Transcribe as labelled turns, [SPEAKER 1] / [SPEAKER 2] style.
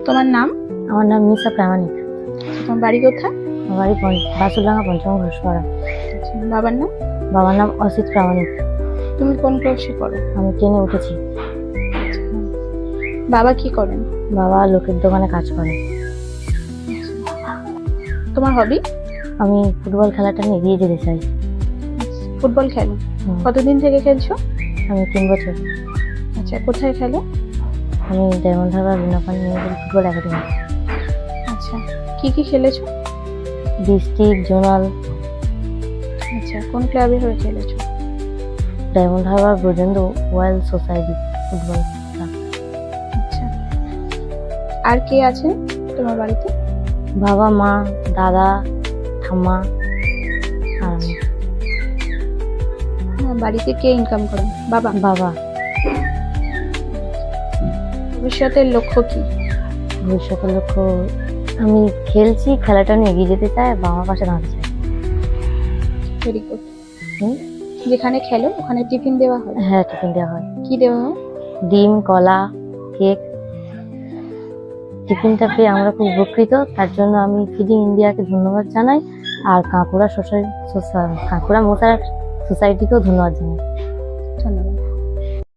[SPEAKER 1] তোমার নাম?
[SPEAKER 2] আমার নাম মিসা প্রামাণিক।
[SPEAKER 1] তোমার বাড়ি কোথায়?
[SPEAKER 2] আমার বাড়ি বাসুরডাঙ্গা পঞ্চম ঘোষপাড়া।
[SPEAKER 1] বাবার নাম?
[SPEAKER 2] বাবার নাম অসিত প্রামাণিক।
[SPEAKER 1] তুমি কোন ক্লাসে পড়ো?
[SPEAKER 2] আমি ট্রেনে উঠেছি।
[SPEAKER 1] বাবা কি করেন?
[SPEAKER 2] বাবা লোকের দোকানে কাজ করে।
[SPEAKER 1] তোমার হবি?
[SPEAKER 2] আমি ফুটবল খেলাটা নিয়ে এগিয়ে যেতে চাই।
[SPEAKER 1] ফুটবল খেলো?
[SPEAKER 2] হুম।
[SPEAKER 1] কতদিন থেকে খেলছো?
[SPEAKER 2] আমি 3 বছর।
[SPEAKER 1] আচ্ছা, কোথায় খেলো?
[SPEAKER 2] আমি ডায়মন্ড হারবার বিনাপানি মেয়েদের ফুটবল একাডেমি।
[SPEAKER 1] আচ্ছা, কি কি খেলেছো?
[SPEAKER 2] District, zonal.
[SPEAKER 1] আচ্ছা, কোন ক্লাবে হয়ে খেলেছো?
[SPEAKER 2] Diamond Harbour Brajendra wild society football.
[SPEAKER 1] আচ্ছা, আর কে আছে তোমার বাড়িতে?
[SPEAKER 2] বাবা, মা, দাদা, ঠাম্মা আর আমি।
[SPEAKER 1] বাড়িতে কে ইনকাম করেন? বাবা।
[SPEAKER 2] বাবা।
[SPEAKER 1] ভবিষ্যতের লক্ষ্য কি?
[SPEAKER 2] ভবিষ্যতের লক্ষ্য, আমি খেলছি, খেলাটা নিয়ে এগিয়ে যেতে চাই, বাবার পাশে দাঁড়াতে চাই।
[SPEAKER 1] Very good. যেখানে খেলো ওখানে টিফিন দেওয়া হয়?
[SPEAKER 2] হ্যাঁ, টিফিন দেওয়া হয়।
[SPEAKER 1] কি দেওয়া হয়?
[SPEAKER 2] ডিম, কলা, কেক। টিফিনটা পেয়ে আমরা খুব উপকৃত, তার জন্য আমি ফিডিং ইন্ডিয়াকে ধন্যবাদ জানাই, আর কাঁকুড়া মশার সোসাইটিকেও ধন্যবাদ জানাই।
[SPEAKER 1] ধন্যবাদ।